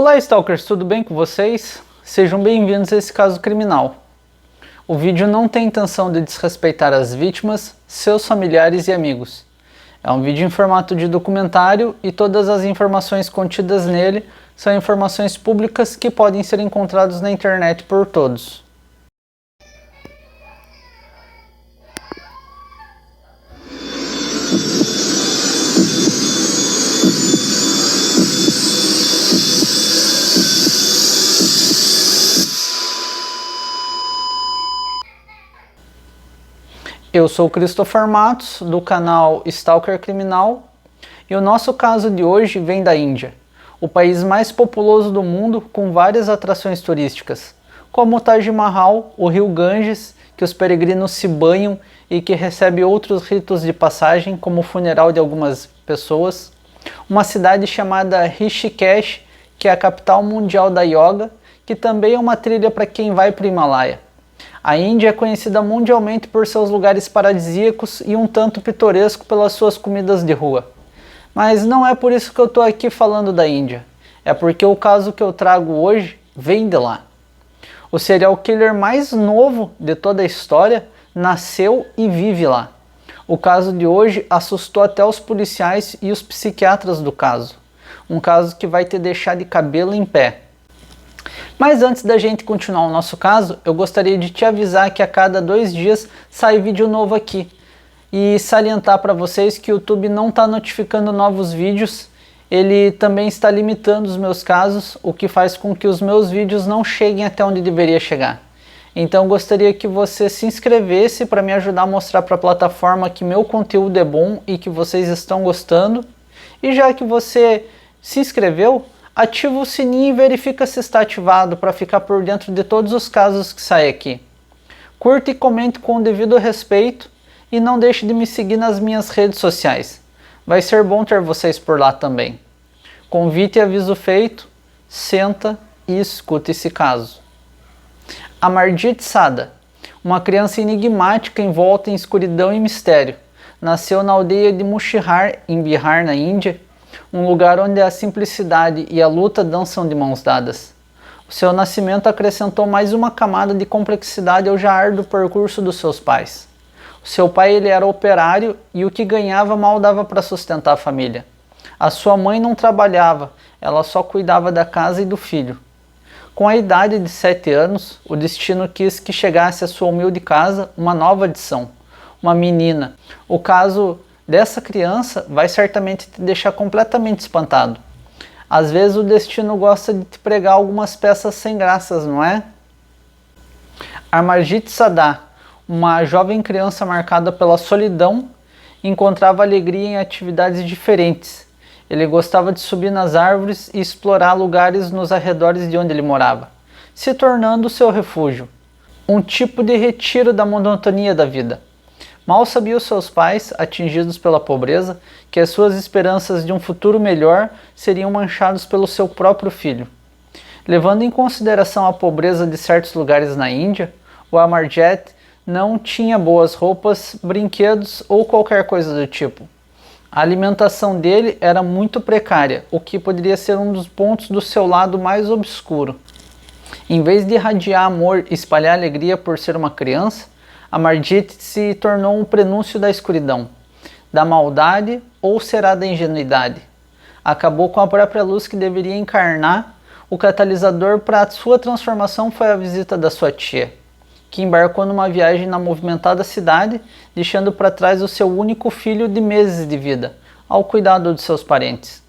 Olá, Stalkers, tudo bem com vocês? Sejam bem-vindos a esse caso criminal. O vídeo não tem intenção de desrespeitar as vítimas, seus familiares e amigos. É um vídeo em formato de documentário e todas as informações contidas nele são informações públicas que podem ser encontradas na internet por todos. Eu sou Christopher Matos, do canal Stalker Criminal, e o nosso caso de hoje vem da Índia, o país mais populoso do mundo com várias atrações turísticas, como o Taj Mahal, o rio Ganges, que os peregrinos se banham e que recebe outros ritos de passagem, como o funeral de algumas pessoas, uma cidade chamada Rishikesh, que é a capital mundial da yoga, que também é uma trilha para quem vai para o Himalaia. A Índia é conhecida mundialmente por seus lugares paradisíacos e um tanto pitoresco pelas suas comidas de rua. Mas não é por isso que eu estou aqui falando da Índia. É porque o caso que eu trago hoje vem de lá. O serial killer mais novo de toda a história nasceu e vive lá. O caso de hoje assustou até os policiais e os psiquiatras do caso. Um caso que vai te deixar de cabelo em pé. Mas antes da gente continuar o nosso caso, eu gostaria de te avisar que a cada 2 dias sai vídeo novo aqui. E salientar para vocês que o YouTube não está notificando novos vídeos, ele também está limitando os meus casos, o que faz com que os meus vídeos não cheguem até onde deveria chegar. Então gostaria que você se inscrevesse para me ajudar a mostrar para a plataforma que meu conteúdo é bom e que vocês estão gostando. E já que você se inscreveu, ativa o sininho e verifica se está ativado para ficar por dentro de todos os casos que saem aqui. Curta e comente com o devido respeito e não deixe de me seguir nas minhas redes sociais. Vai ser bom ter vocês por lá também. Convite e aviso feito, senta e escuta esse caso. Amarjit Sada, uma criança enigmática envolta em escuridão e mistério, nasceu na aldeia de Mushihar, em Bihar, na Índia, um lugar onde a simplicidade e a luta dançam de mãos dadas. O seu nascimento acrescentou mais uma camada de complexidade ao já árduo percurso dos seus pais. O seu pai ele era operário e o que ganhava mal dava para sustentar a família. A sua mãe não trabalhava, ela só cuidava da casa e do filho. Com a idade de 7 anos, o destino quis que chegasse à sua humilde casa uma nova adição, uma menina. O caso dessa criança vai certamente te deixar completamente espantado. Às vezes o destino gosta de te pregar algumas peças sem graças, não é? Amarjit Sada, uma jovem criança marcada pela solidão, encontrava alegria em atividades diferentes. Ele gostava de subir nas árvores e explorar lugares nos arredores de onde ele morava, se tornando seu refúgio, um tipo de retiro da monotonia da vida. Mal sabiam seus pais, atingidos pela pobreza, que as suas esperanças de um futuro melhor seriam manchados pelo seu próprio filho. Levando em consideração a pobreza de certos lugares na Índia, o Amarjit não tinha boas roupas, brinquedos ou qualquer coisa do tipo. A alimentação dele era muito precária, o que poderia ser um dos pontos do seu lado mais obscuro. Em vez de irradiar amor e espalhar alegria por ser uma criança, Amarjit se tornou um prenúncio da escuridão, da maldade ou será da ingenuidade. Acabou com a própria luz que deveria encarnar. O catalisador para a sua transformação foi a visita da sua tia, que embarcou numa viagem na movimentada cidade, deixando para trás o seu único filho de meses de vida, ao cuidado de seus parentes.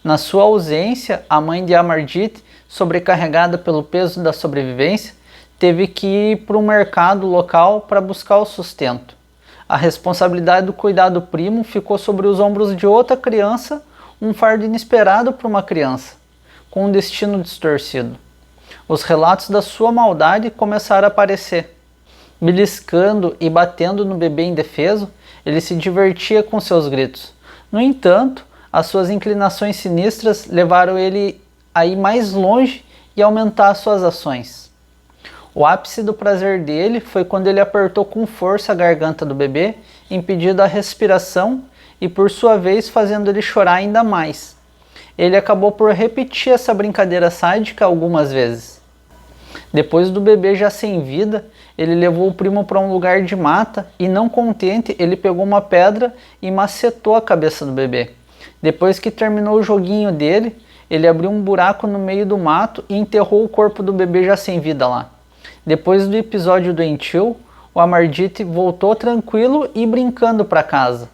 Na sua ausência, a mãe de Amarjit, sobrecarregada pelo peso da sobrevivência, teve que ir para um mercado local para buscar o sustento. A responsabilidade do cuidado primo ficou sobre os ombros de outra criança, um fardo inesperado para uma criança, com um destino distorcido. Os relatos da sua maldade começaram a aparecer. Beliscando e batendo no bebê indefeso, ele se divertia com seus gritos. No entanto, as suas inclinações sinistras levaram ele a ir mais longe e aumentar suas ações. O ápice do prazer dele foi quando ele apertou com força a garganta do bebê, impedindo a respiração e por sua vez fazendo ele chorar ainda mais. Ele acabou por repetir essa brincadeira sádica algumas vezes. Depois do bebê já sem vida, ele levou o primo para um lugar de mata e, não contente, ele pegou uma pedra e macetou a cabeça do bebê. Depois que terminou o joguinho dele, ele abriu um buraco no meio do mato e enterrou o corpo do bebê já sem vida lá. Depois do episódio doentio, o Amarjit voltou tranquilo e brincando para casa.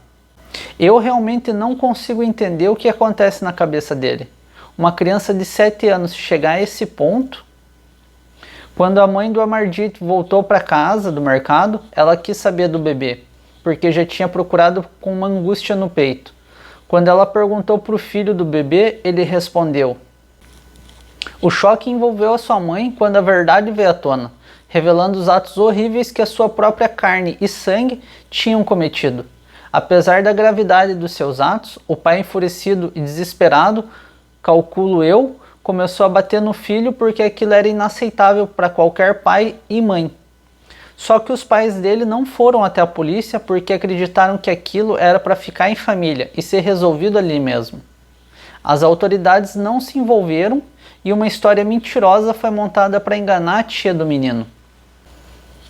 Eu realmente não consigo entender o que acontece na cabeça dele. Uma criança de 7 anos chegar a esse ponto. Quando a mãe do Amarjit voltou para casa do mercado, ela quis saber do bebê, porque já tinha procurado com uma angústia no peito. Quando ela perguntou para o filho do bebê, ele respondeu. O choque envolveu a sua mãe quando a verdade veio à tona, revelando os atos horríveis que a sua própria carne e sangue tinham cometido. Apesar da gravidade dos seus atos, o pai, enfurecido e desesperado, calculo eu, começou a bater no filho porque aquilo era inaceitável para qualquer pai e mãe. Só que os pais dele não foram até a polícia porque acreditaram que aquilo era para ficar em família e ser resolvido ali mesmo. As autoridades não se envolveram e uma história mentirosa foi montada para enganar a tia do menino.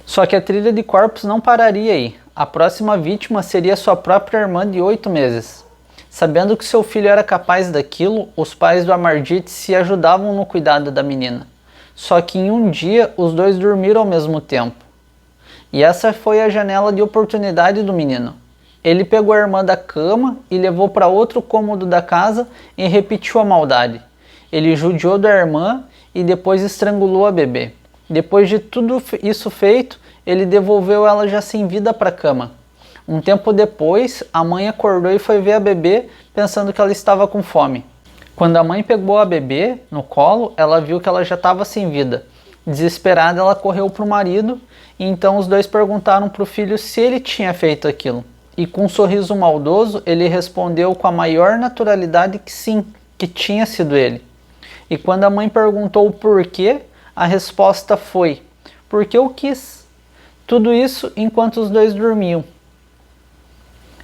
Só que a trilha de corpos não pararia aí. A próxima vítima seria sua própria irmã de 8 meses. Sabendo que seu filho era capaz daquilo, os pais do Amarjit se ajudavam no cuidado da menina. Só que em um dia, os dois dormiram ao mesmo tempo. E essa foi a janela de oportunidade do menino. Ele pegou a irmã da cama e levou para outro cômodo da casa e repetiu a maldade. Ele judiou da irmã e depois estrangulou a bebê. Depois de tudo isso feito, ele devolveu ela já sem vida para a cama. Um tempo depois, a mãe acordou e foi ver a bebê, pensando que ela estava com fome. Quando a mãe pegou a bebê no colo, ela viu que ela já estava sem vida. Desesperada, ela correu para o marido e então os dois perguntaram para o filho se ele tinha feito aquilo. E com um sorriso maldoso, ele respondeu com a maior naturalidade que sim, que tinha sido ele. E quando a mãe perguntou o porquê, a resposta foi: porque eu quis. Tudo isso enquanto os dois dormiam.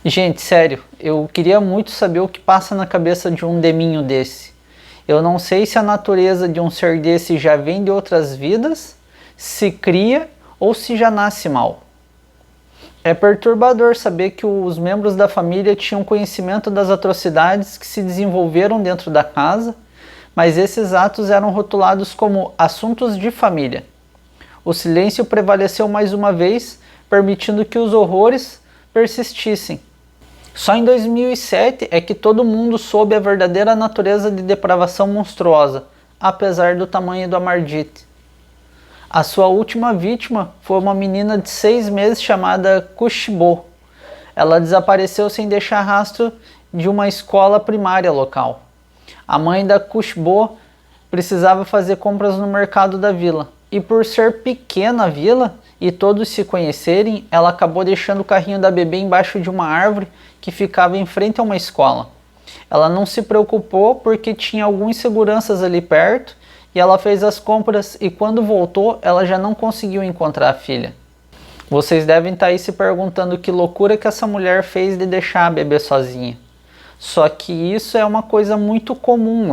Gente, sério, eu queria muito saber o que passa na cabeça de um deminho desse. Eu não sei se a natureza de um ser desse já vem de outras vidas, se cria ou se já nasce mal. É perturbador saber que os membros da família tinham conhecimento das atrocidades que se desenvolveram dentro da casa, mas esses atos eram rotulados como assuntos de família. O silêncio prevaleceu mais uma vez, permitindo que os horrores persistissem. Só em 2007 é que todo mundo soube a verdadeira natureza de depravação monstruosa, apesar do tamanho do Amarjit. A sua última vítima foi uma menina de 6 meses chamada Khushbu. Ela desapareceu sem deixar rastro de uma escola primária local. A mãe da Khushbu precisava fazer compras no mercado da vila. E por ser pequena a vila e todos se conhecerem, ela acabou deixando o carrinho da bebê embaixo de uma árvore que ficava em frente a uma escola. Ela não se preocupou porque tinha algumas seguranças ali perto e ela fez as compras e quando voltou ela já não conseguiu encontrar a filha. Vocês devem estar aí se perguntando que loucura que essa mulher fez de deixar a bebê sozinha. Só que isso é uma coisa muito comum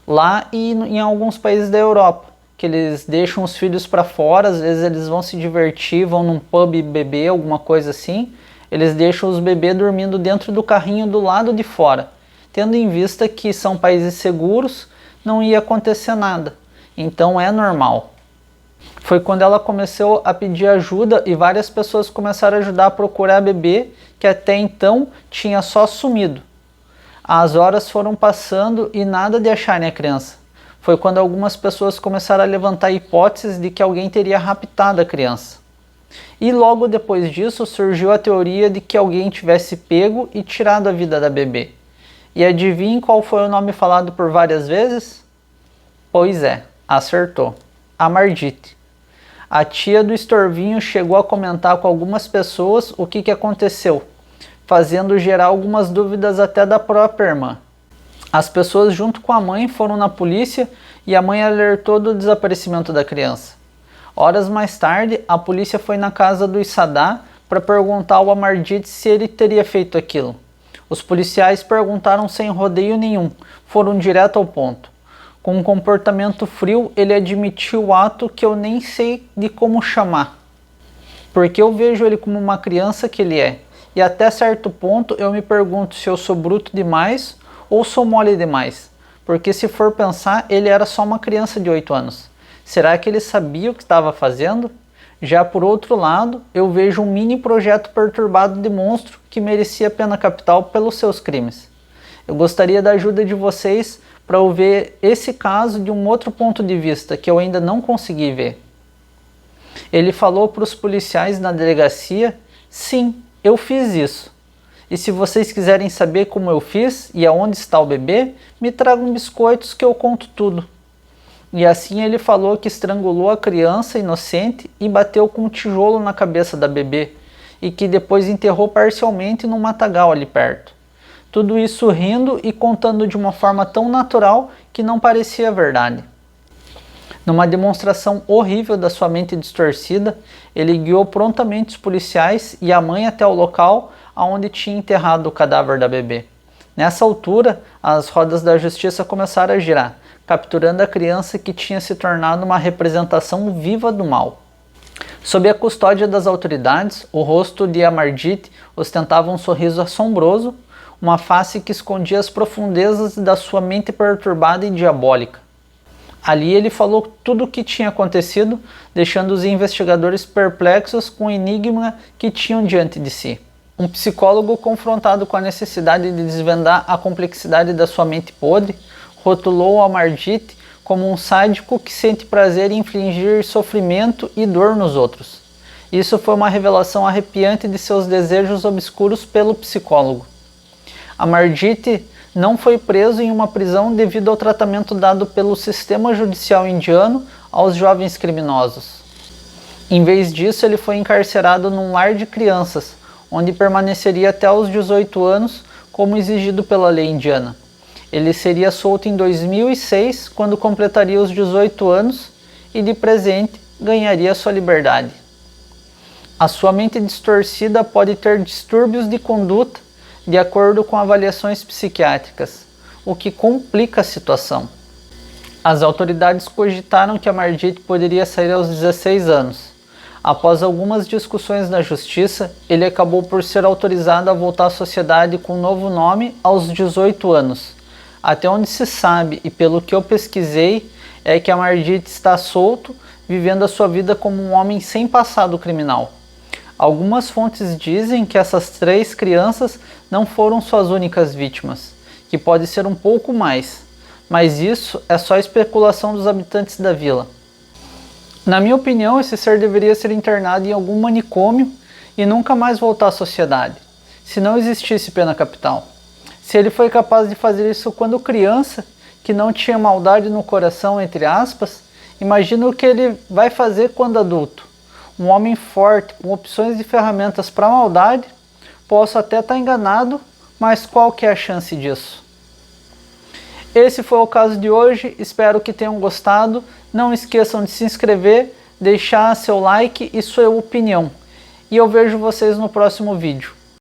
lá e em alguns países da Europa, que eles deixam os filhos para fora, às vezes eles vão se divertir, vão num pub beber, alguma coisa assim, eles deixam os bebês dormindo dentro do carrinho do lado de fora, tendo em vista que são países seguros, não ia acontecer nada, então é normal. Foi quando ela começou a pedir ajuda e várias pessoas começaram a ajudar a procurar a bebê, que até então tinha só sumido. As horas foram passando e nada de acharem a criança. Foi quando algumas pessoas começaram a levantar hipóteses de que alguém teria raptado a criança. E logo depois disso surgiu a teoria de que alguém tivesse pego e tirado a vida da bebê. E adivinhem qual foi o nome falado por várias vezes? Pois é, acertou. Amarjit. A tia do Estorvinho chegou a comentar com algumas pessoas o que aconteceu, fazendo gerar algumas dúvidas até da própria irmã. As pessoas junto com a mãe foram na polícia e a mãe alertou do desaparecimento da criança. Horas mais tarde, a polícia foi na casa do Issadá para perguntar ao Amarjit se ele teria feito aquilo. Os policiais perguntaram sem rodeio nenhum, foram direto ao ponto. Com um comportamento frio, ele admitiu o ato que eu nem sei de como chamar, porque eu vejo ele como uma criança que ele é, e até certo ponto eu me pergunto se eu sou bruto demais ou sou mole demais, porque se for pensar, ele era só uma criança de 8 anos. Será que ele sabia o que estava fazendo? Já por outro lado, eu vejo um mini projeto perturbado de monstro que merecia pena capital pelos seus crimes. Eu gostaria da ajuda de vocês para eu ver esse caso de um outro ponto de vista que eu ainda não consegui ver. Ele falou para os policiais na delegacia: sim, eu fiz isso. E se vocês quiserem saber como eu fiz e aonde está o bebê, me tragam biscoitos que eu conto tudo. E assim ele falou que estrangulou a criança inocente e bateu com um tijolo na cabeça da bebê, e que depois enterrou parcialmente num matagal ali perto. Tudo isso rindo e contando de uma forma tão natural que não parecia verdade. Numa demonstração horrível da sua mente distorcida, ele guiou prontamente os policiais e a mãe até o local onde tinha enterrado o cadáver da bebê. Nessa altura, as rodas da justiça começaram a girar, capturando a criança que tinha se tornado uma representação viva do mal. Sob a custódia das autoridades, o rosto de Amarjit ostentava um sorriso assombroso, uma face que escondia as profundezas da sua mente perturbada e diabólica. Ali ele falou tudo o que tinha acontecido, deixando os investigadores perplexos com o enigma que tinham diante de si. Um psicólogo confrontado com a necessidade de desvendar a complexidade da sua mente podre, rotulou Amarjit como um sádico que sente prazer em infligir sofrimento e dor nos outros. Isso foi uma revelação arrepiante de seus desejos obscuros pelo psicólogo. Amarjit não foi preso em uma prisão devido ao tratamento dado pelo sistema judicial indiano aos jovens criminosos. Em vez disso, ele foi encarcerado num lar de crianças, onde permaneceria até os 18 anos, como exigido pela lei indiana. Ele seria solto em 2006, quando completaria os 18 anos, e de presente ganharia sua liberdade. A sua mente distorcida pode ter distúrbios de conduta, de acordo com avaliações psiquiátricas, o que complica a situação. As autoridades cogitaram que Amarjit poderia sair aos 16 anos. Após algumas discussões na justiça, ele acabou por ser autorizado a voltar à sociedade com um novo nome aos 18 anos. Até onde se sabe, e pelo que eu pesquisei, é que Amarjit está solto, vivendo a sua vida como um homem sem passado criminal. Algumas fontes dizem que essas 3 crianças não foram suas únicas vítimas, que pode ser um pouco mais, mas isso é só especulação dos habitantes da vila. Na minha opinião, esse ser deveria ser internado em algum manicômio e nunca mais voltar à sociedade, se não existisse pena capital. Se ele foi capaz de fazer isso quando criança, que não tinha maldade no coração, entre aspas, imagina o que ele vai fazer quando adulto. Um homem forte, com opções de ferramentas para maldade. Posso até estar enganado, mas qual que é a chance disso? Esse foi o caso de hoje, espero que tenham gostado. Não esqueçam de se inscrever, deixar seu like e sua opinião. E eu vejo vocês no próximo vídeo.